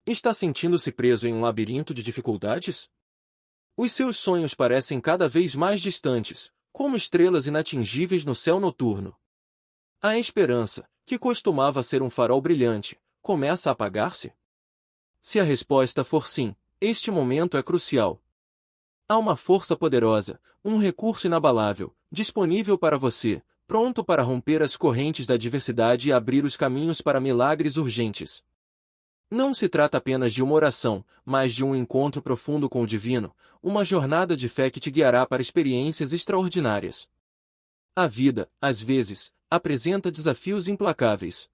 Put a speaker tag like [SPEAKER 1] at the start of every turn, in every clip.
[SPEAKER 1] Está sentindo-se preso em um labirinto de dificuldades? Os seus sonhos parecem cada vez mais distantes, como estrelas inatingíveis no céu noturno. A esperança, que costumava ser um farol brilhante, começa a apagar-se? Se a resposta for sim, este momento é crucial. Há uma força poderosa, um recurso inabalável, disponível para você, pronto para romper as correntes da adversidade e abrir os caminhos para milagres urgentes. Não se trata apenas de uma oração, mas de um encontro profundo com o divino, uma jornada de fé que te guiará para experiências extraordinárias. A vida, às vezes, apresenta desafios implacáveis.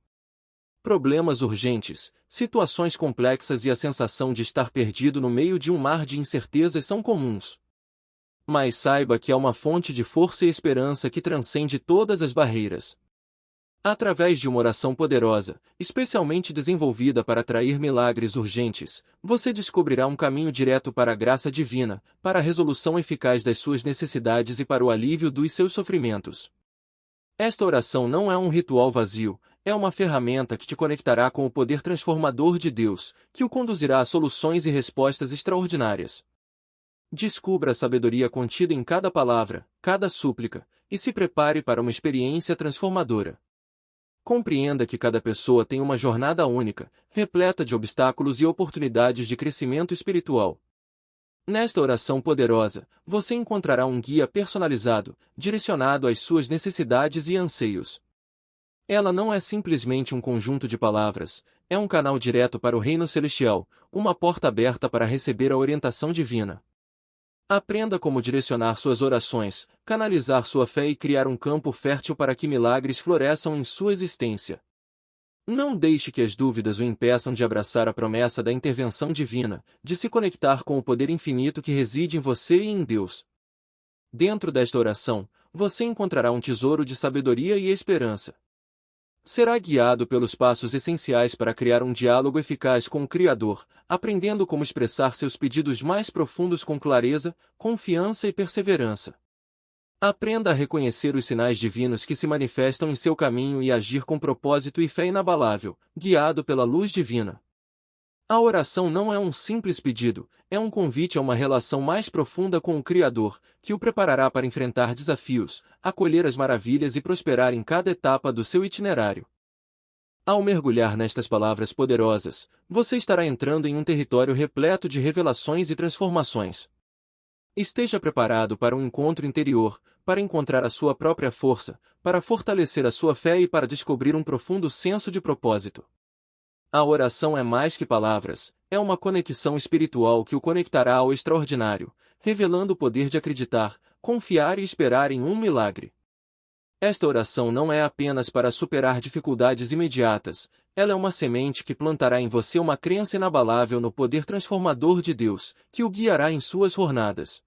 [SPEAKER 1] Problemas urgentes, situações complexas e a sensação de estar perdido no meio de um mar de incertezas são comuns. Mas saiba que há uma fonte de força e esperança que transcende todas as barreiras. Através de uma oração poderosa, especialmente desenvolvida para atrair milagres urgentes, você descobrirá um caminho direto para a graça divina, para a resolução eficaz das suas necessidades e para o alívio dos seus sofrimentos. Esta oração não é um ritual vazio, é uma ferramenta que te conectará com o poder transformador de Deus, que o conduzirá a soluções e respostas extraordinárias. Descubra a sabedoria contida em cada palavra, cada súplica, e se prepare para uma experiência transformadora. Compreenda que cada pessoa tem uma jornada única, repleta de obstáculos e oportunidades de crescimento espiritual. Nesta oração poderosa, você encontrará um guia personalizado, direcionado às suas necessidades e anseios. Ela não é simplesmente um conjunto de palavras, é um canal direto para o reino celestial, uma porta aberta para receber a orientação divina. Aprenda como direcionar suas orações, canalizar sua fé e criar um campo fértil para que milagres floresçam em sua existência. Não deixe que as dúvidas o impeçam de abraçar a promessa da intervenção divina, de se conectar com o poder infinito que reside em você e em Deus. Dentro desta oração, você encontrará um tesouro de sabedoria e esperança. Será guiado pelos passos essenciais para criar um diálogo eficaz com o Criador, aprendendo como expressar seus pedidos mais profundos com clareza, confiança e perseverança. Aprenda a reconhecer os sinais divinos que se manifestam em seu caminho e agir com propósito e fé inabalável, guiado pela luz divina. A oração não é um simples pedido, é um convite a uma relação mais profunda com o Criador, que o preparará para enfrentar desafios, acolher as maravilhas e prosperar em cada etapa do seu itinerário. Ao mergulhar nestas palavras poderosas, você estará entrando em um território repleto de revelações e transformações. Esteja preparado para um encontro interior, para encontrar a sua própria força, para fortalecer a sua fé e para descobrir um profundo senso de propósito. A oração é mais que palavras, é uma conexão espiritual que o conectará ao extraordinário, revelando o poder de acreditar, confiar e esperar em um milagre. Esta oração não é apenas para superar dificuldades imediatas, ela é uma semente que plantará em você uma crença inabalável no poder transformador de Deus, que o guiará em suas jornadas.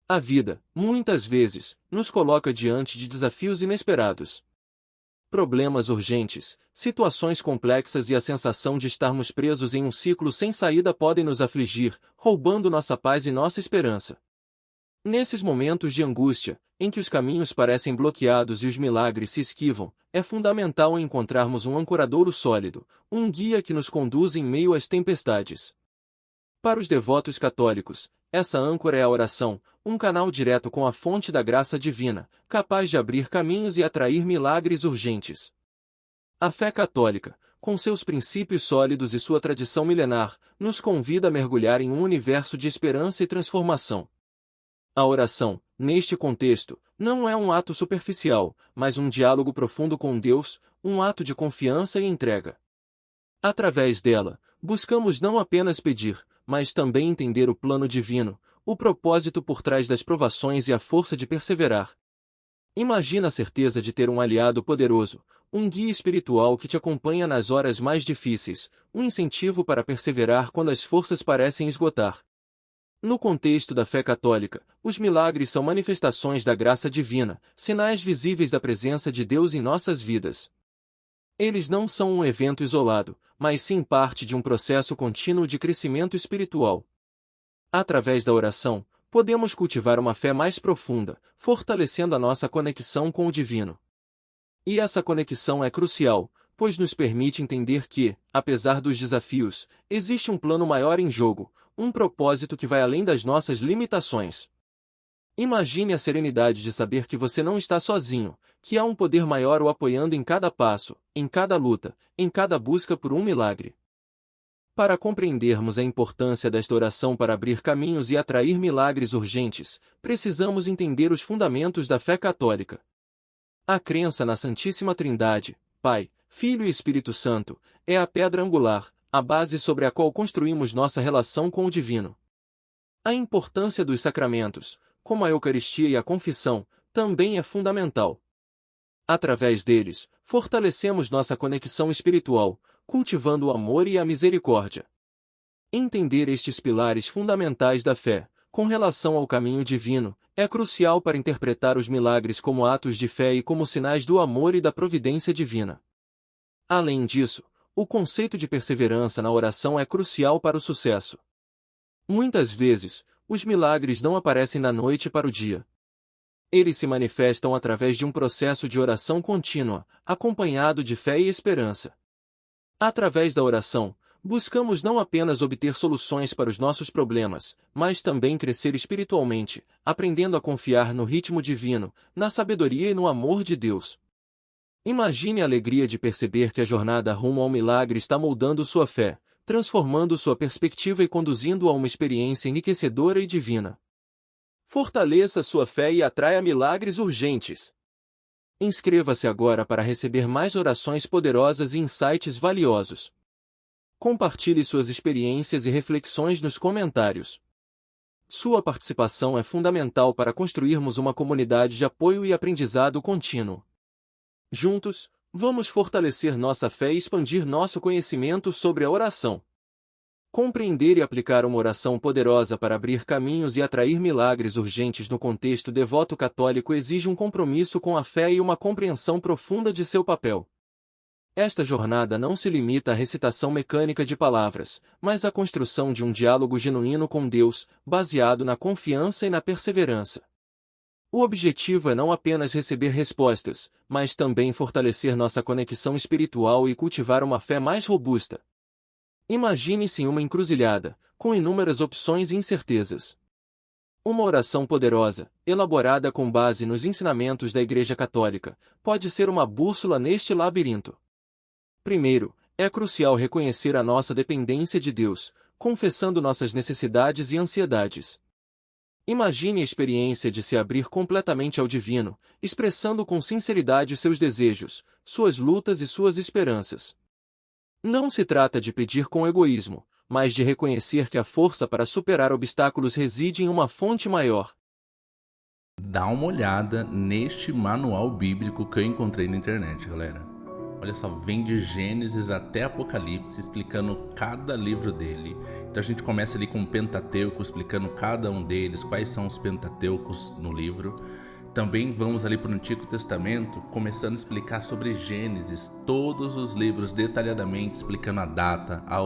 [SPEAKER 1] A vida, muitas vezes, nos coloca diante de desafios inesperados. Problemas urgentes, situações complexas e a sensação de estarmos presos em um ciclo sem saída podem nos afligir, roubando nossa paz e nossa esperança. Nesses momentos de angústia, em que os caminhos parecem bloqueados e os milagres se esquivam, é fundamental encontrarmos um ancoradouro sólido, um guia que nos conduz em meio às tempestades. Para os devotos católicos, essa âncora é a oração, um canal direto com a fonte da graça divina, capaz de abrir caminhos e atrair milagres urgentes. A fé católica, com seus princípios sólidos e sua tradição milenar, nos convida a mergulhar em um universo de esperança e transformação. A oração, neste contexto, não é um ato superficial, mas um diálogo profundo com Deus, um ato de confiança e entrega. Através dela, buscamos não apenas pedir, mas também entender o plano divino, o propósito por trás das provações e a força de perseverar. Imagina a certeza de ter um aliado poderoso, um guia espiritual que te acompanha nas horas mais difíceis, um incentivo para perseverar quando as forças parecem esgotar. No contexto da fé católica, os milagres são manifestações da graça divina, sinais visíveis da presença de Deus em nossas vidas. Eles não são um evento isolado, mas sim parte de um processo contínuo de crescimento espiritual. Através da oração, podemos cultivar uma fé mais profunda, fortalecendo a nossa conexão com o divino. E essa conexão é crucial, pois nos permite entender que, apesar dos desafios, existe um plano maior em jogo, um propósito que vai além das nossas limitações. Imagine a serenidade de saber que você não está sozinho, que há um poder maior o apoiando em cada passo, em cada luta, em cada busca por um milagre. Para compreendermos a importância desta oração para abrir caminhos e atrair milagres urgentes, precisamos entender os fundamentos da fé católica. A crença na Santíssima Trindade, Pai, Filho e Espírito Santo, é a pedra angular, a base sobre a qual construímos nossa relação com o divino. A importância dos sacramentos, como a Eucaristia e a confissão, também é fundamental. Através deles, fortalecemos nossa conexão espiritual, cultivando o amor e a misericórdia. Entender estes pilares fundamentais da fé, com relação ao caminho divino, é crucial para interpretar os milagres como atos de fé e como sinais do amor e da providência divina. Além disso, o conceito de perseverança na oração é crucial para o sucesso. Muitas vezes, os milagres não aparecem da noite para o dia. Eles se manifestam através de um processo de oração contínua, acompanhado de fé e esperança. Através da oração, buscamos não apenas obter soluções para os nossos problemas, mas também crescer espiritualmente, aprendendo a confiar no ritmo divino, na sabedoria e no amor de Deus. Imagine a alegria de perceber que a jornada rumo ao milagre está moldando sua fé, transformando sua perspectiva e conduzindo a uma experiência enriquecedora e divina. Fortaleça sua fé e atraia milagres urgentes. Inscreva-se agora para receber mais orações poderosas e insights valiosos. Compartilhe suas experiências e reflexões nos comentários. Sua participação é fundamental para construirmos uma comunidade de apoio e aprendizado contínuo. Juntos, vamos fortalecer nossa fé e expandir nosso conhecimento sobre a oração. Compreender e aplicar uma oração poderosa para abrir caminhos e atrair milagres urgentes no contexto devoto católico exige um compromisso com a fé e uma compreensão profunda de seu papel. Esta jornada não se limita à recitação mecânica de palavras, mas à construção de um diálogo genuíno com Deus, baseado na confiança e na perseverança. O objetivo é não apenas receber respostas, mas também fortalecer nossa conexão espiritual e cultivar uma fé mais robusta. Imagine-se em uma encruzilhada, com inúmeras opções e incertezas. Uma oração poderosa, elaborada com base nos ensinamentos da Igreja Católica, pode ser uma bússola neste labirinto. Primeiro, é crucial reconhecer a nossa dependência de Deus, confessando nossas necessidades e ansiedades. Imagine a experiência de se abrir completamente ao divino, expressando com sinceridade seus desejos, suas lutas e suas esperanças. Não se trata de pedir com egoísmo, mas de reconhecer que a força para superar obstáculos reside em uma fonte maior.
[SPEAKER 2] Dá uma olhada neste manual bíblico que eu encontrei na internet, galera. Olha só, vem de Gênesis até Apocalipse, explicando cada livro dele. Então a gente começa ali com o Pentateuco, explicando cada um deles, quais são os Pentateucos no livro. Também vamos ali para o Antigo Testamento, começando a explicar sobre Gênesis, todos os livros detalhadamente, explicando a data, a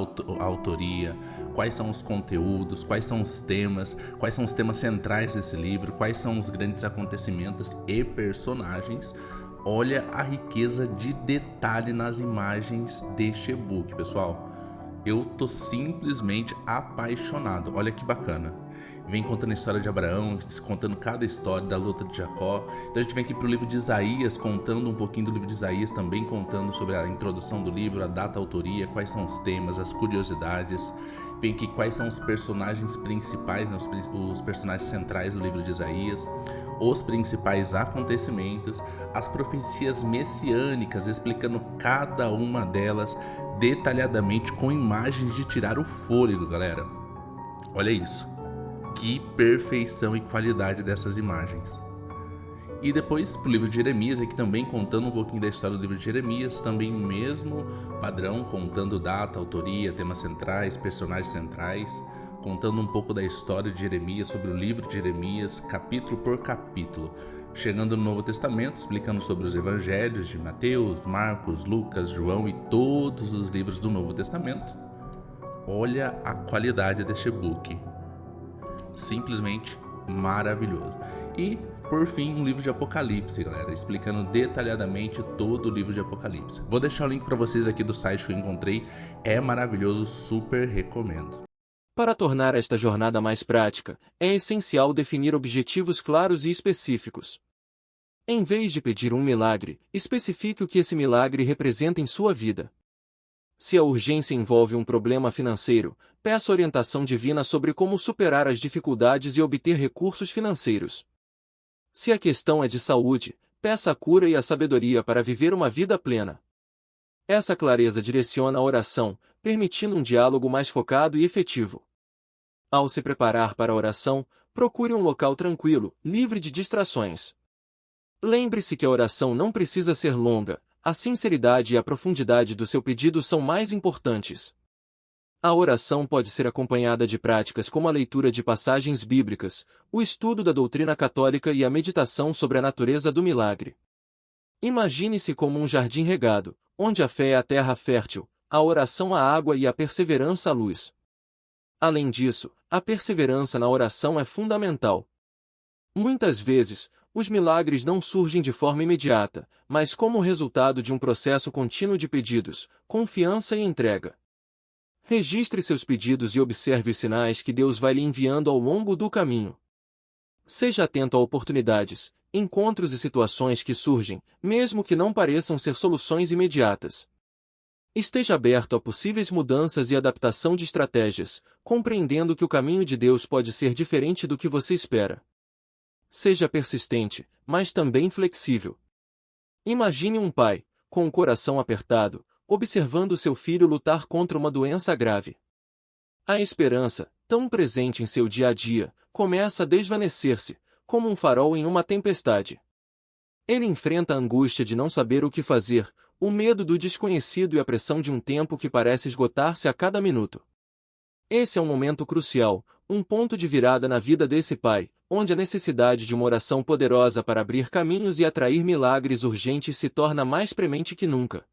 [SPEAKER 2] autoria, quais são os conteúdos, quais são os temas centrais desse livro, quais são os grandes acontecimentos e personagens. Olha a riqueza de detalhe nas imagens deste e-book, pessoal. Eu tô simplesmente apaixonado. Olha que bacana. Vem contando a história de Abraão, contando cada história da luta de Jacó. Então a gente vem aqui pro livro de Isaías, contando um pouquinho do livro de Isaías, também contando sobre a introdução do livro, a data, a autoria, quais são os temas, as curiosidades. Vem aqui quais são os personagens principais, né, os personagens centrais do livro de Isaías, os principais acontecimentos, as profecias messiânicas, explicando cada uma delas detalhadamente com imagens de tirar o fôlego, galera. Olha isso. Que perfeição e qualidade dessas imagens. E depois pro livro de Jeremias, aqui também contando um pouquinho da história do livro de Jeremias, também o mesmo padrão, contando data, autoria, temas centrais, personagens centrais, contando um pouco da história de Jeremias, sobre o livro de Jeremias, capítulo por capítulo. Chegando no Novo Testamento, explicando sobre os evangelhos de Mateus, Marcos, Lucas, João e todos os livros do Novo Testamento. Olha a qualidade deste e-book. Simplesmente maravilhoso. E, por fim, um livro de Apocalipse, galera, explicando detalhadamente todo o livro de Apocalipse. Vou deixar o link para vocês aqui do site que eu encontrei, é maravilhoso, super recomendo.
[SPEAKER 1] Para tornar esta jornada mais prática, é essencial definir objetivos claros e específicos. Em vez de pedir um milagre, especifique o que esse milagre representa em sua vida. Se a urgência envolve um problema financeiro, peça orientação divina sobre como superar as dificuldades e obter recursos financeiros. Se a questão é de saúde, peça a cura e a sabedoria para viver uma vida plena. Essa clareza direciona a oração, permitindo um diálogo mais focado e efetivo. Ao se preparar para a oração, procure um local tranquilo, livre de distrações. Lembre-se que a oração não precisa ser longa, a sinceridade e a profundidade do seu pedido são mais importantes. A oração pode ser acompanhada de práticas como a leitura de passagens bíblicas, o estudo da doutrina católica e a meditação sobre a natureza do milagre. Imagine-se como um jardim regado, onde a fé é a terra fértil, a oração a água e a perseverança a luz. Além disso, a perseverança na oração é fundamental. Muitas vezes, os milagres não surgem de forma imediata, mas como resultado de um processo contínuo de pedidos, confiança e entrega. Registre seus pedidos e observe os sinais que Deus vai lhe enviando ao longo do caminho. Seja atento a oportunidades, encontros e situações que surgem, mesmo que não pareçam ser soluções imediatas. Esteja aberto a possíveis mudanças e adaptação de estratégias, compreendendo que o caminho de Deus pode ser diferente do que você espera. Seja persistente, mas também flexível. Imagine um pai, com o coração apertado, observando seu filho lutar contra uma doença grave. A esperança, tão presente em seu dia a dia, começa a desvanecer-se, como um farol em uma tempestade. Ele enfrenta a angústia de não saber o que fazer, o medo do desconhecido e a pressão de um tempo que parece esgotar-se a cada minuto. Esse é um momento crucial, um ponto de virada na vida desse pai, onde a necessidade de uma oração poderosa para abrir caminhos e atrair milagres urgentes se torna mais premente que nunca.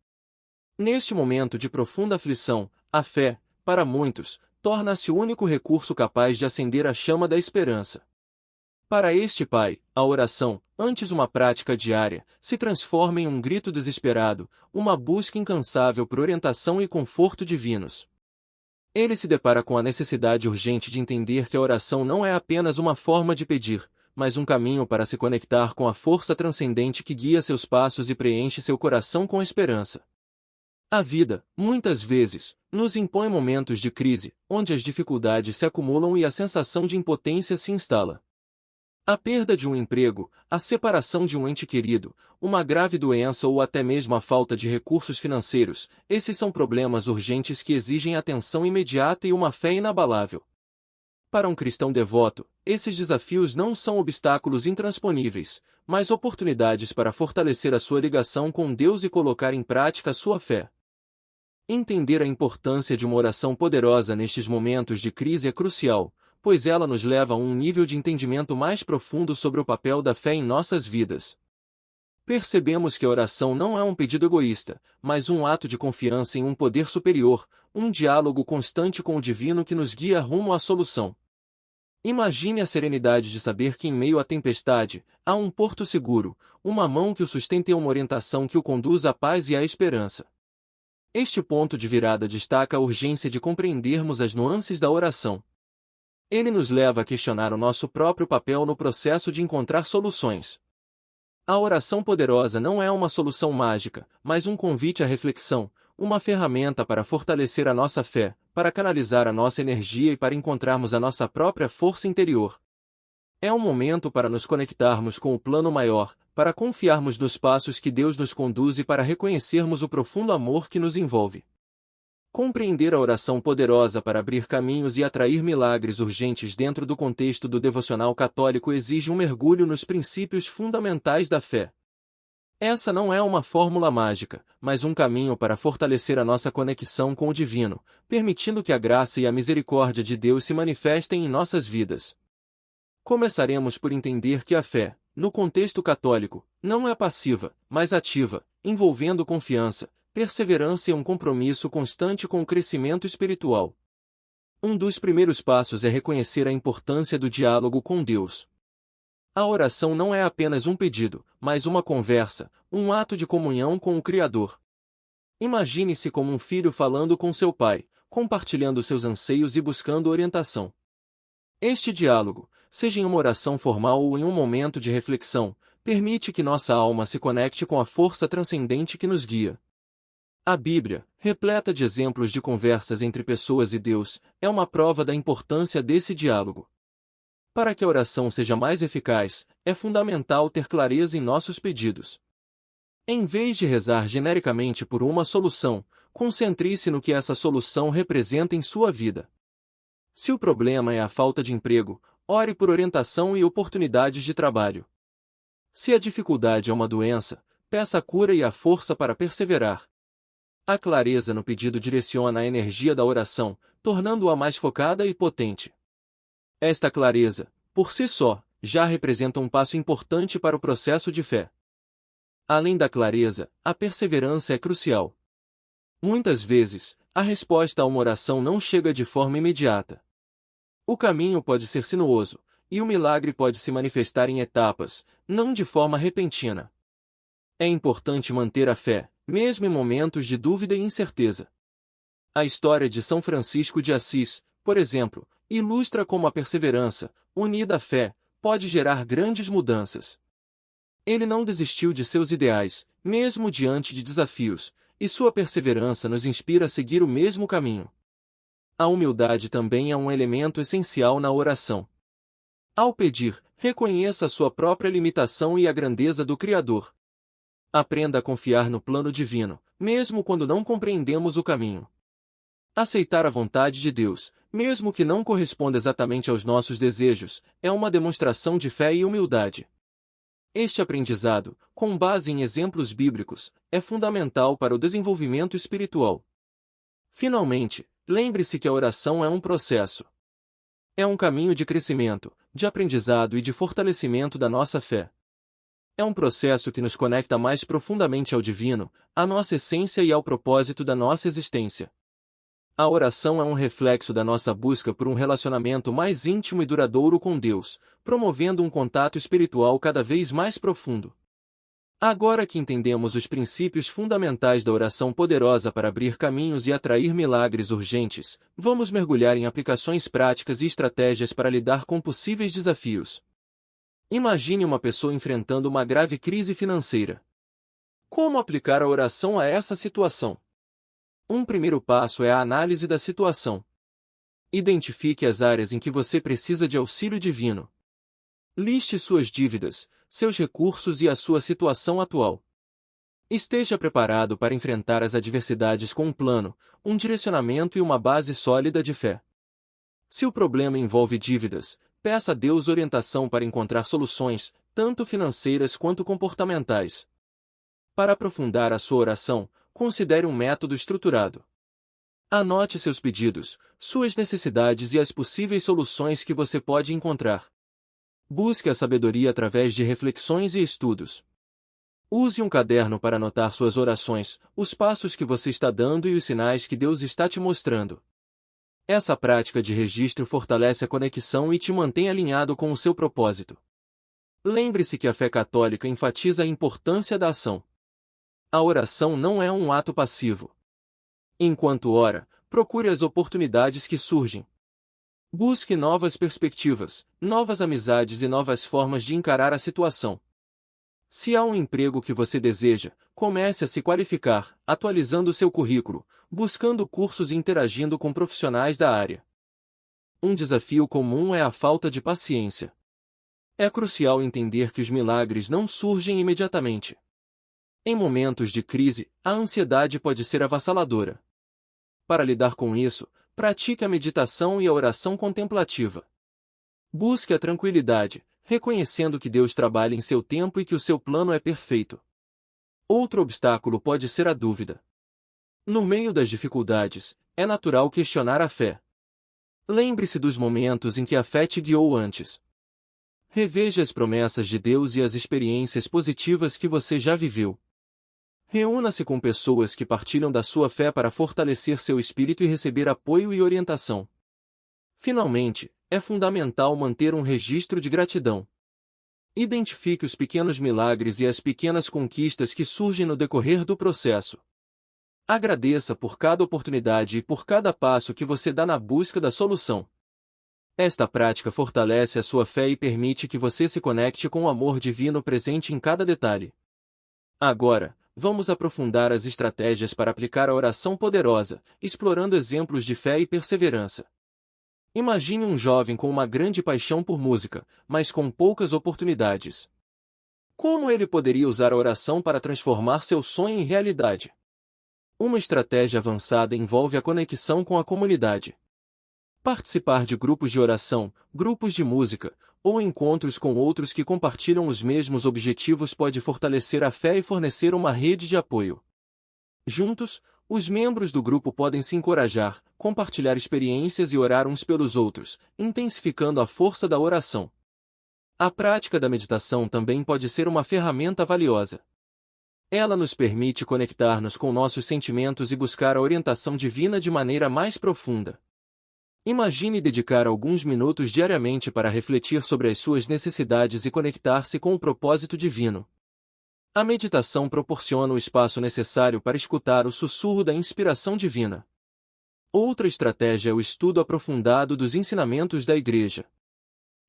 [SPEAKER 1] Neste momento de profunda aflição, a fé, para muitos, torna-se o único recurso capaz de acender a chama da esperança. Para este pai, a oração, antes uma prática diária, se transforma em um grito desesperado, uma busca incansável por orientação e conforto divinos. Ele se depara com a necessidade urgente de entender que a oração não é apenas uma forma de pedir, mas um caminho para se conectar com a força transcendente que guia seus passos e preenche seu coração com esperança. A vida, muitas vezes, nos impõe momentos de crise, onde as dificuldades se acumulam e a sensação de impotência se instala. A perda de um emprego, a separação de um ente querido, uma grave doença ou até mesmo a falta de recursos financeiros, esses são problemas urgentes que exigem atenção imediata e uma fé inabalável. Para um cristão devoto, esses desafios não são obstáculos intransponíveis, mas oportunidades para fortalecer a sua ligação com Deus e colocar em prática a sua fé. Entender a importância de uma oração poderosa nestes momentos de crise é crucial, pois ela nos leva a um nível de entendimento mais profundo sobre o papel da fé em nossas vidas. Percebemos que a oração não é um pedido egoísta, mas um ato de confiança em um poder superior, um diálogo constante com o divino que nos guia rumo à solução. Imagine a serenidade de saber que em meio à tempestade, há um porto seguro, uma mão que o sustenta e uma orientação que o conduz à paz e à esperança. Este ponto de virada destaca a urgência de compreendermos as nuances da oração. Ele nos leva a questionar o nosso próprio papel no processo de encontrar soluções. A oração poderosa não é uma solução mágica, mas um convite à reflexão, uma ferramenta para fortalecer a nossa fé, para canalizar a nossa energia e para encontrarmos a nossa própria força interior. É um momento para nos conectarmos com o plano maior, para confiarmos nos passos que Deus nos conduz e para reconhecermos o profundo amor que nos envolve. Compreender a oração poderosa para abrir caminhos e atrair milagres urgentes dentro do contexto do devocional católico exige um mergulho nos princípios fundamentais da fé. Essa não é uma fórmula mágica, mas um caminho para fortalecer a nossa conexão com o divino, permitindo que a graça e a misericórdia de Deus se manifestem em nossas vidas. Começaremos por entender que a fé, no contexto católico, não é passiva, mas ativa, envolvendo confiança, perseverança e um compromisso constante com o crescimento espiritual. Um dos primeiros passos é reconhecer a importância do diálogo com Deus. A oração não é apenas um pedido, mas uma conversa, um ato de comunhão com o Criador. Imagine-se como um filho falando com seu pai, compartilhando seus anseios e buscando orientação. Este diálogo, seja em uma oração formal ou em um momento de reflexão, permite que nossa alma se conecte com a força transcendente que nos guia. A Bíblia, repleta de exemplos de conversas entre pessoas e Deus, é uma prova da importância desse diálogo. Para que a oração seja mais eficaz, é fundamental ter clareza em nossos pedidos. Em vez de rezar genericamente por uma solução, concentre-se no que essa solução representa em sua vida. Se o problema é a falta de emprego, ore por orientação e oportunidades de trabalho. Se a dificuldade é uma doença, peça a cura e a força para perseverar. A clareza no pedido direciona a energia da oração, tornando-a mais focada e potente. Esta clareza, por si só, já representa um passo importante para o processo de fé. Além da clareza, a perseverança é crucial. Muitas vezes, a resposta a uma oração não chega de forma imediata. O caminho pode ser sinuoso, e o milagre pode se manifestar em etapas, não de forma repentina. É importante manter a fé, mesmo em momentos de dúvida e incerteza. A história de São Francisco de Assis, por exemplo, ilustra como a perseverança, unida à fé, pode gerar grandes mudanças. Ele não desistiu de seus ideais, mesmo diante de desafios, e sua perseverança nos inspira a seguir o mesmo caminho. A humildade também é um elemento essencial na oração. Ao pedir, reconheça a sua própria limitação e a grandeza do Criador. Aprenda a confiar no plano divino, mesmo quando não compreendemos o caminho. Aceitar a vontade de Deus, mesmo que não corresponda exatamente aos nossos desejos, é uma demonstração de fé e humildade. Este aprendizado, com base em exemplos bíblicos, é fundamental para o desenvolvimento espiritual. Finalmente, lembre-se que a oração é um processo. É um caminho de crescimento, de aprendizado e de fortalecimento da nossa fé. É um processo que nos conecta mais profundamente ao divino, à nossa essência e ao propósito da nossa existência. A oração é um reflexo da nossa busca por um relacionamento mais íntimo e duradouro com Deus, promovendo um contato espiritual cada vez mais profundo. Agora que entendemos os princípios fundamentais da oração poderosa para abrir caminhos e atrair milagres urgentes, vamos mergulhar em aplicações práticas e estratégias para lidar com possíveis desafios. Imagine uma pessoa enfrentando uma grave crise financeira. Como aplicar a oração a essa situação? Um primeiro passo é a análise da situação. Identifique as áreas em que você precisa de auxílio divino. Liste suas dívidas, seus recursos e a sua situação atual. Esteja preparado para enfrentar as adversidades com um plano, um direcionamento e uma base sólida de fé. Se o problema envolve dívidas, peça a Deus orientação para encontrar soluções, tanto financeiras quanto comportamentais. Para aprofundar a sua oração, considere um método estruturado. Anote seus pedidos, suas necessidades e as possíveis soluções que você pode encontrar. Busque a sabedoria através de reflexões e estudos. Use um caderno para anotar suas orações, os passos que você está dando e os sinais que Deus está te mostrando. Essa prática de registro fortalece a conexão e te mantém alinhado com o seu propósito. Lembre-se que a fé católica enfatiza a importância da ação. A oração não é um ato passivo. Enquanto ora, procure as oportunidades que surgem. Busque novas perspectivas, novas amizades e novas formas de encarar a situação. Se há um emprego que você deseja, comece a se qualificar, atualizando seu currículo, buscando cursos e interagindo com profissionais da área. Um desafio comum é a falta de paciência. É crucial entender que os milagres não surgem imediatamente. Em momentos de crise, a ansiedade pode ser avassaladora. Para lidar com isso, pratique a meditação e a oração contemplativa. Busque a tranquilidade, reconhecendo que Deus trabalha em seu tempo e que o seu plano é perfeito. Outro obstáculo pode ser a dúvida. No meio das dificuldades, é natural questionar a fé. Lembre-se dos momentos em que a fé te guiou antes. Reveja as promessas de Deus e as experiências positivas que você já viveu. Reúna-se com pessoas que partilham da sua fé para fortalecer seu espírito e receber apoio e orientação. Finalmente, é fundamental manter um registro de gratidão. Identifique os pequenos milagres e as pequenas conquistas que surgem no decorrer do processo. Agradeça por cada oportunidade e por cada passo que você dá na busca da solução. Esta prática fortalece a sua fé e permite que você se conecte com o amor divino presente em cada detalhe. Agora, vamos aprofundar as estratégias para aplicar a oração poderosa, explorando exemplos de fé e perseverança. Imagine um jovem com uma grande paixão por música, mas com poucas oportunidades. Como ele poderia usar a oração para transformar seu sonho em realidade? Uma estratégia avançada envolve a conexão com a comunidade. Participar de grupos de oração, grupos de música, ou encontros com outros que compartilham os mesmos objetivos pode fortalecer a fé e fornecer uma rede de apoio. Juntos, os membros do grupo podem se encorajar, compartilhar experiências e orar uns pelos outros, intensificando a força da oração. A prática da meditação também pode ser uma ferramenta valiosa. Ela nos permite conectar-nos com nossos sentimentos e buscar a orientação divina de maneira mais profunda. Imagine dedicar alguns minutos diariamente para refletir sobre as suas necessidades e conectar-se com o propósito divino. A meditação proporciona o espaço necessário para escutar o sussurro da inspiração divina. Outra estratégia é o estudo aprofundado dos ensinamentos da Igreja.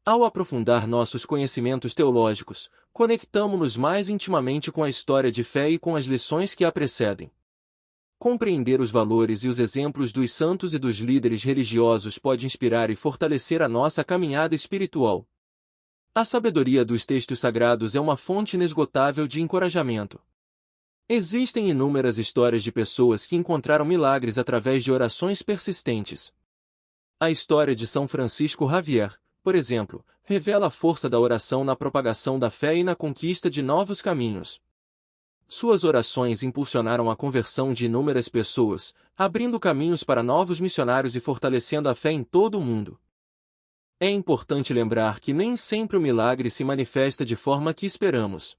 [SPEAKER 1] Ao aprofundar nossos conhecimentos teológicos, conectamo-nos mais intimamente com a história de fé e com as lições que a precedem. Compreender os valores e os exemplos dos santos e dos líderes religiosos pode inspirar e fortalecer a nossa caminhada espiritual. A sabedoria dos textos sagrados é uma fonte inesgotável de encorajamento. Existem inúmeras histórias de pessoas que encontraram milagres através de orações persistentes. A história de São Francisco Xavier, por exemplo, revela a força da oração na propagação da fé e na conquista de novos caminhos. Suas orações impulsionaram a conversão de inúmeras pessoas, abrindo caminhos para novos missionários e fortalecendo a fé em todo o mundo. É importante lembrar que nem sempre o milagre se manifesta de forma que esperamos.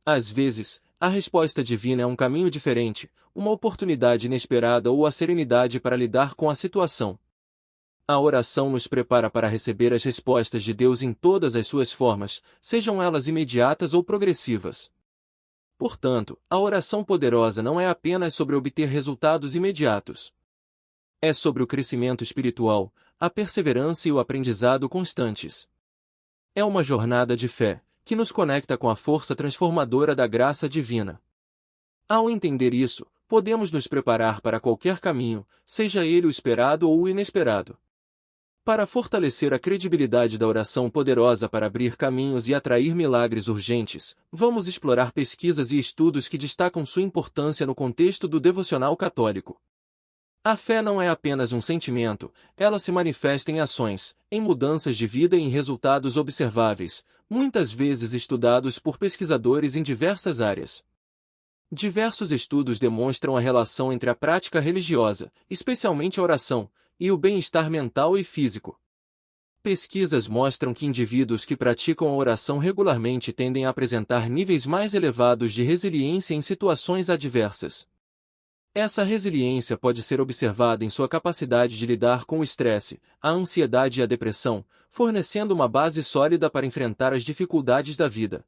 [SPEAKER 1] Às vezes, a resposta divina é um caminho diferente, uma oportunidade inesperada ou a serenidade para lidar com a situação. A oração nos prepara para receber as respostas de Deus em todas as suas formas, sejam elas imediatas ou progressivas. Portanto, a oração poderosa não é apenas sobre obter resultados imediatos. É sobre o crescimento espiritual, a perseverança e o aprendizado constantes. É uma jornada de fé, que nos conecta com a força transformadora da graça divina. Ao entender isso, podemos nos preparar para qualquer caminho, seja ele o esperado ou o inesperado. Para fortalecer a credibilidade da oração poderosa para abrir caminhos e atrair milagres urgentes, vamos explorar pesquisas e estudos que destacam sua importância no contexto do devocional católico. A fé não é apenas um sentimento, ela se manifesta em ações, em mudanças de vida e em resultados observáveis, muitas vezes estudados por pesquisadores em diversas áreas. Diversos estudos demonstram a relação entre a prática religiosa, especialmente a oração, e o bem-estar mental e físico. Pesquisas mostram que indivíduos que praticam a oração regularmente tendem a apresentar níveis mais elevados de resiliência em situações adversas. Essa resiliência pode ser observada em sua capacidade de lidar com o estresse, a ansiedade e a depressão, fornecendo uma base sólida para enfrentar as dificuldades da vida.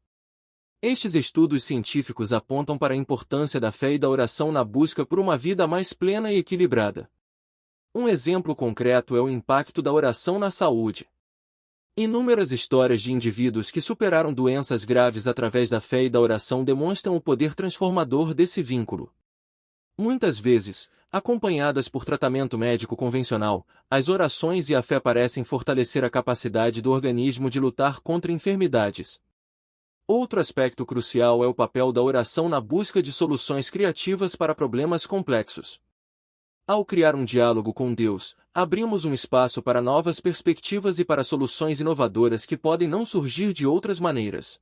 [SPEAKER 1] Estes estudos científicos apontam para a importância da fé e da oração na busca por uma vida mais plena e equilibrada. Um exemplo concreto é o impacto da oração na saúde. Inúmeras histórias de indivíduos que superaram doenças graves através da fé e da oração demonstram o poder transformador desse vínculo. Muitas vezes, acompanhadas por tratamento médico convencional, as orações e a fé parecem fortalecer a capacidade do organismo de lutar contra enfermidades. Outro aspecto crucial é o papel da oração na busca de soluções criativas para problemas complexos. Ao criar um diálogo com Deus, abrimos um espaço para novas perspectivas e para soluções inovadoras que podem não surgir de outras maneiras.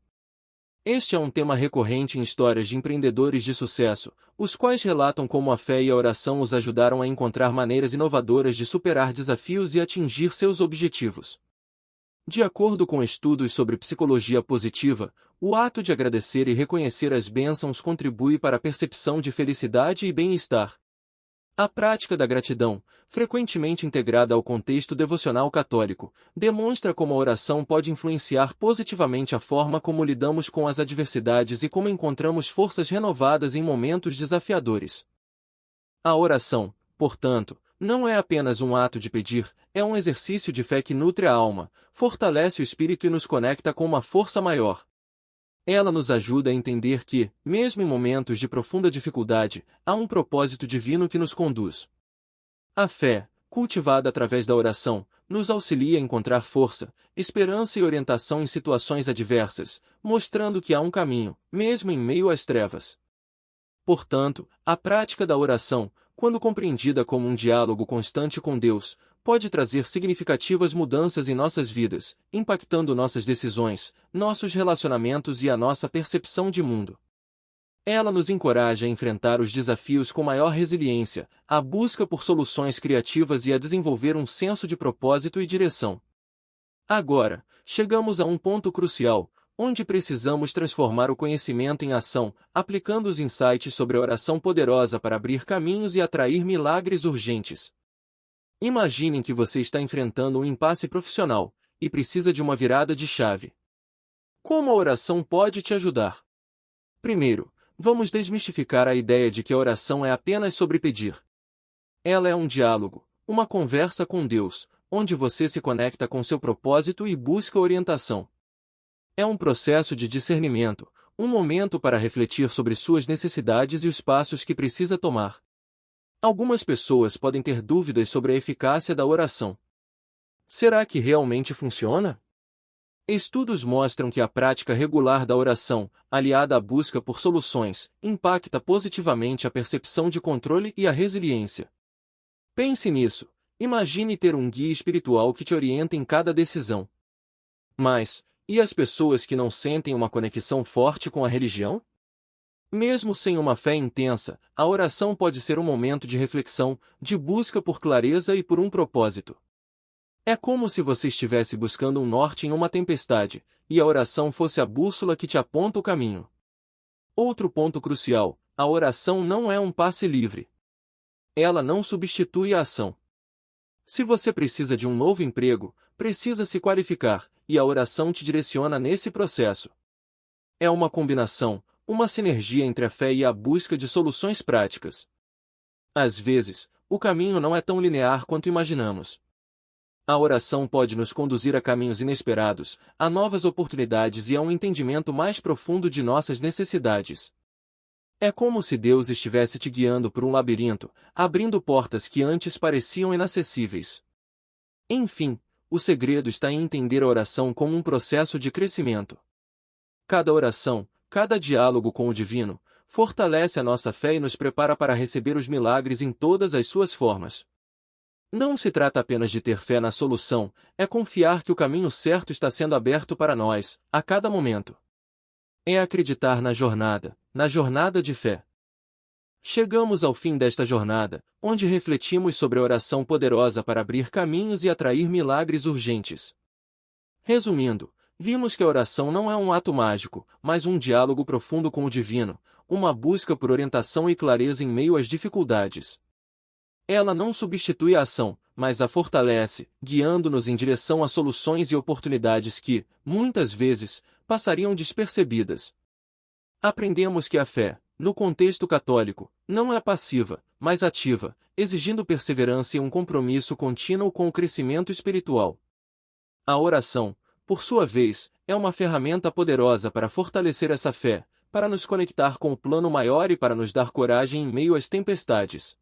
[SPEAKER 1] Este é um tema recorrente em histórias de empreendedores de sucesso, os quais relatam como a fé e a oração os ajudaram a encontrar maneiras inovadoras de superar desafios e atingir seus objetivos. De acordo com estudos sobre psicologia positiva, o ato de agradecer e reconhecer as bênçãos contribui para a percepção de felicidade e bem-estar. A prática da gratidão, frequentemente integrada ao contexto devocional católico, demonstra como a oração pode influenciar positivamente a forma como lidamos com as adversidades e como encontramos forças renovadas em momentos desafiadores. A oração, portanto, não é apenas um ato de pedir, é um exercício de fé que nutre a alma, fortalece o espírito e nos conecta com uma força maior. Ela nos ajuda a entender que, mesmo em momentos de profunda dificuldade, há um propósito divino que nos conduz. A fé, cultivada através da oração, nos auxilia a encontrar força, esperança e orientação em situações adversas, mostrando que há um caminho, mesmo em meio às trevas. Portanto, a prática da oração, quando compreendida como um diálogo constante com Deus, pode trazer significativas mudanças em nossas vidas, impactando nossas decisões, nossos relacionamentos e a nossa percepção de mundo. Ela nos encoraja a enfrentar os desafios com maior resiliência, a busca por soluções criativas e a desenvolver um senso de propósito e direção. Agora, chegamos a um ponto crucial, onde precisamos transformar o conhecimento em ação, aplicando os insights sobre a oração poderosa para abrir caminhos e atrair milagres urgentes. Imaginem que você está enfrentando um impasse profissional e precisa de uma virada de chave. Como a oração pode te ajudar? Primeiro, vamos desmistificar a ideia de que a oração é apenas sobre pedir. Ela é um diálogo, uma conversa com Deus, onde você se conecta com seu propósito e busca orientação. É um processo de discernimento, um momento para refletir sobre suas necessidades e os passos que precisa tomar. Algumas pessoas podem ter dúvidas sobre a eficácia da oração. Será que realmente funciona? Estudos mostram que a prática regular da oração, aliada à busca por soluções, impacta positivamente a percepção de controle e a resiliência. Pense nisso. Imagine ter um guia espiritual que te orienta em cada decisão. Mas, e as pessoas que não sentem uma conexão forte com a religião? Mesmo sem uma fé intensa, a oração pode ser um momento de reflexão, de busca por clareza e por um propósito. É como se você estivesse buscando um norte em uma tempestade, e a oração fosse a bússola que te aponta o caminho. Outro ponto crucial: a oração não é um passe livre. Ela não substitui a ação. Se você precisa de um novo emprego, precisa se qualificar, e a oração te direciona nesse processo. É uma combinação, uma sinergia entre a fé e a busca de soluções práticas. Às vezes, o caminho não é tão linear quanto imaginamos. A oração pode nos conduzir a caminhos inesperados, a novas oportunidades e a um entendimento mais profundo de nossas necessidades. É como se Deus estivesse te guiando por um labirinto, abrindo portas que antes pareciam inacessíveis. Enfim, o segredo está em entender a oração como um processo de crescimento. Cada oração, cada diálogo com o divino, fortalece a nossa fé e nos prepara para receber os milagres em todas as suas formas. Não se trata apenas de ter fé na solução, é confiar que o caminho certo está sendo aberto para nós, a cada momento. É acreditar na jornada de fé. Chegamos ao fim desta jornada, onde refletimos sobre a oração poderosa para abrir caminhos e atrair milagres urgentes. Resumindo, vimos que a oração não é um ato mágico, mas um diálogo profundo com o divino, uma busca por orientação e clareza em meio às dificuldades. Ela não substitui a ação, mas a fortalece, guiando-nos em direção a soluções e oportunidades que, muitas vezes, passariam despercebidas. Aprendemos que a fé, no contexto católico, não é passiva, mas ativa, exigindo perseverança e um compromisso contínuo com o crescimento espiritual. A oração, por sua vez, é uma ferramenta poderosa para fortalecer essa fé, para nos conectar com o plano maior e para nos dar coragem em meio às tempestades.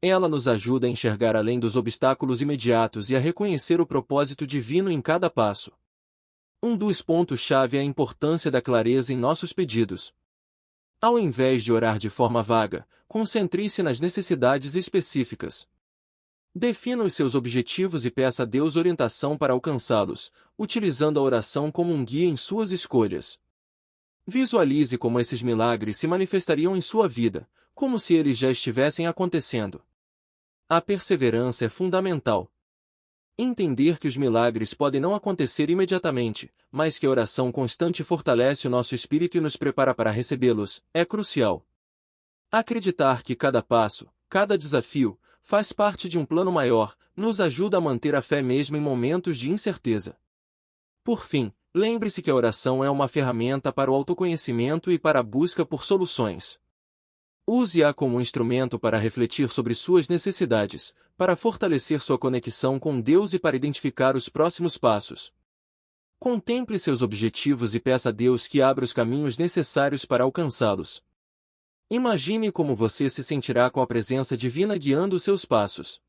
[SPEAKER 1] Ela nos ajuda a enxergar além dos obstáculos imediatos e a reconhecer o propósito divino em cada passo. Um dos pontos-chave é a importância da clareza em nossos pedidos. Ao invés de orar de forma vaga, concentre-se nas necessidades específicas. Defina os seus objetivos e peça a Deus orientação para alcançá-los, utilizando a oração como um guia em suas escolhas. Visualize como esses milagres se manifestariam em sua vida, como se eles já estivessem acontecendo. A perseverança é fundamental. Entender que os milagres podem não acontecer imediatamente, mas que a oração constante fortalece o nosso espírito e nos prepara para recebê-los, é crucial. Acreditar que cada passo, cada desafio, faz parte de um plano maior, nos ajuda a manter a fé mesmo em momentos de incerteza. Por fim, lembre-se que a oração é uma ferramenta para o autoconhecimento e para a busca por soluções. Use-a como um instrumento para refletir sobre suas necessidades, para fortalecer sua conexão com Deus e para identificar os próximos passos. Contemple seus objetivos e peça a Deus que abra os caminhos necessários para alcançá-los. Imagine como você se sentirá com a presença divina guiando seus passos.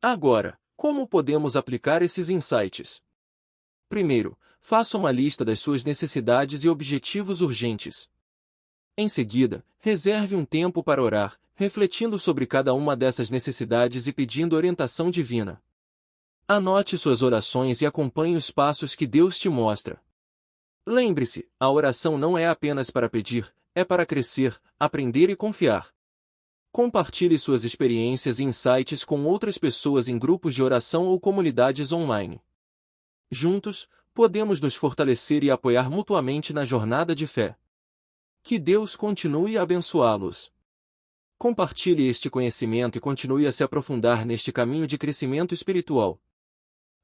[SPEAKER 1] Agora, como podemos aplicar esses insights? Primeiro, faça uma lista das suas necessidades e objetivos urgentes. Em seguida, reserve um tempo para orar, refletindo sobre cada uma dessas necessidades e pedindo orientação divina. Anote suas orações e acompanhe os passos que Deus te mostra. Lembre-se, a oração não é apenas para pedir, é para crescer, aprender e confiar. Compartilhe suas experiências e insights com outras pessoas em grupos de oração ou comunidades online. Juntos, podemos nos fortalecer e apoiar mutuamente na jornada de fé. Que Deus continue a abençoá-los. Compartilhe este conhecimento e continue a se aprofundar neste caminho de crescimento espiritual.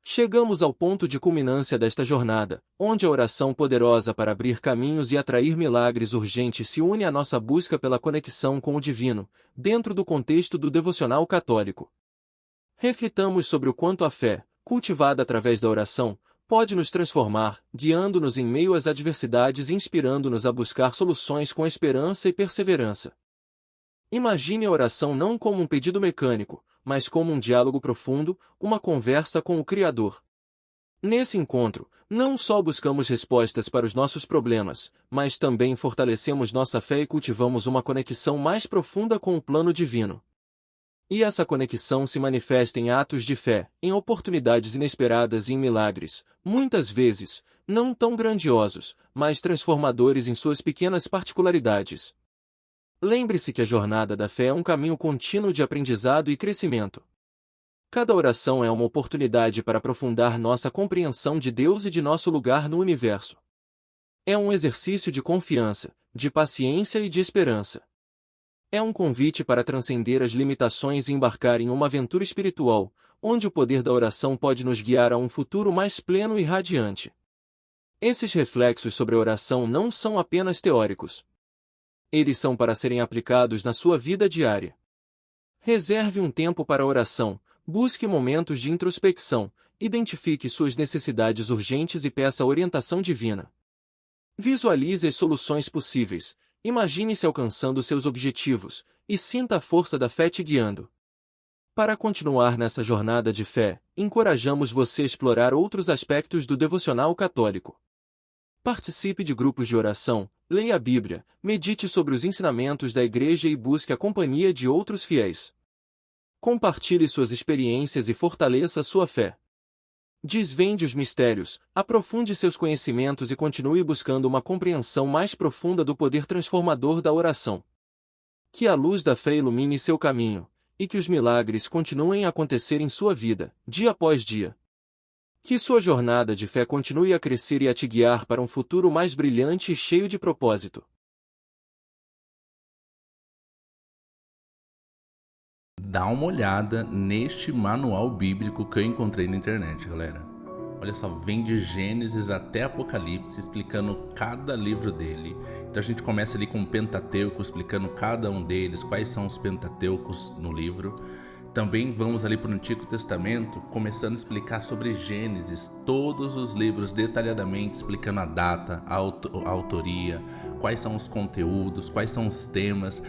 [SPEAKER 1] Chegamos ao ponto de culminância desta jornada, onde a oração poderosa para abrir caminhos e atrair milagres urgentes se une à nossa busca pela conexão com o divino, dentro do contexto do devocional católico. Reflitamos sobre o quanto a fé, cultivada através da oração, pode nos transformar, guiando-nos em meio às adversidades e inspirando-nos a buscar soluções com esperança e perseverança. Imagine a oração não como um pedido mecânico, mas como um diálogo profundo, uma conversa com o Criador. Nesse encontro, não só buscamos respostas para os nossos problemas, mas também fortalecemos nossa fé e cultivamos uma conexão mais profunda com o plano divino. E essa conexão se manifesta em atos de fé, em oportunidades inesperadas e em milagres, muitas vezes, não tão grandiosos, mas transformadores em suas pequenas particularidades. Lembre-se que a jornada da fé é um caminho contínuo de aprendizado e crescimento. Cada oração é uma oportunidade para aprofundar nossa compreensão de Deus e de nosso lugar no universo. É um exercício de confiança, de paciência e de esperança. É um convite para transcender as limitações e embarcar em uma aventura espiritual, onde o poder da oração pode nos guiar a um futuro mais pleno e radiante. Esses reflexos sobre a oração não são apenas teóricos. Eles são para serem aplicados na sua vida diária. Reserve um tempo para a oração, busque momentos de introspecção, identifique suas necessidades urgentes e peça orientação divina. Visualize as soluções possíveis, imagine-se alcançando seus objetivos, e sinta a força da fé te guiando. Para continuar nessa jornada de fé, encorajamos você a explorar outros aspectos do devocional católico. Participe de grupos de oração, leia a Bíblia, medite sobre os ensinamentos da Igreja e busque a companhia de outros fiéis. Compartilhe suas experiências e fortaleça sua fé. Desvende os mistérios, aprofunde seus conhecimentos e continue buscando uma compreensão mais profunda do poder transformador da oração. Que a luz da fé ilumine seu caminho, e que os milagres continuem a acontecer em sua vida, dia após dia. Que sua jornada de fé continue a crescer e a te guiar para um futuro mais brilhante e cheio de propósito.
[SPEAKER 2] Dá uma olhada neste manual bíblico que eu encontrei na internet, galera. Olha só, vem de Gênesis até Apocalipse, explicando cada livro dele. Então a gente começa ali com o Pentateuco, explicando cada um deles, quais são os Pentateucos no livro. Também vamos ali para o Antigo Testamento, começando a explicar sobre Gênesis, todos os livros detalhadamente, explicando a data, a autoria, quais são os conteúdos, quais são os temas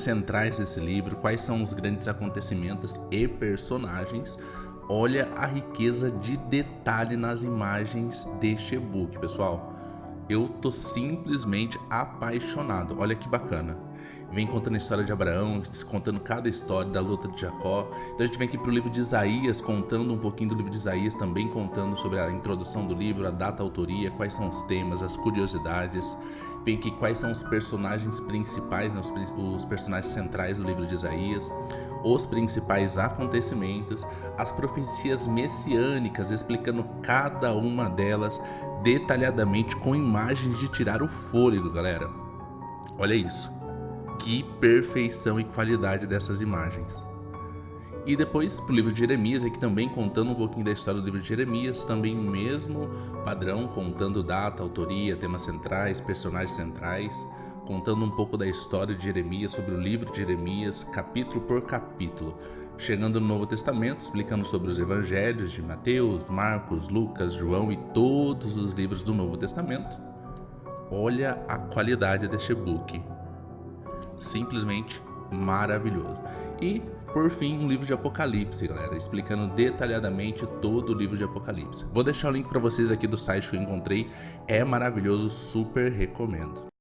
[SPEAKER 2] centrais desse livro, quais são os grandes acontecimentos e personagens. Olha a riqueza de detalhe nas imagens deste e-book, pessoal. Eu tô simplesmente apaixonado, olha que bacana. Vem contando a história de Abraão, contando cada história da luta de Jacó. Então a gente vem aqui pro livro de Isaías, contando um pouquinho do livro de Isaías, também contando sobre a introdução do livro, a data, a autoria, quais são os temas, as curiosidades. Vem aqui quais são os personagens principais, né, os personagens centrais do livro de Isaías, os principais acontecimentos, as profecias messiânicas, explicando cada uma delas detalhadamente com imagens de tirar o fôlego, galera. Olha isso. Que perfeição e qualidade dessas imagens. E depois pro livro de Jeremias, aqui também contando um pouquinho da história do livro de Jeremias, também o mesmo padrão, contando data, autoria, temas centrais, personagens centrais, contando um pouco da história de Jeremias, sobre o livro de Jeremias, capítulo por capítulo. Chegando no Novo Testamento, explicando sobre os evangelhos de Mateus, Marcos, Lucas, João e todos os livros do Novo Testamento. Olha a qualidade deste book. Simplesmente maravilhoso. E, por fim, um livro de Apocalipse, galera, explicando detalhadamente todo o livro de Apocalipse. Vou deixar o link para vocês aqui do site que eu encontrei. É maravilhoso, super recomendo.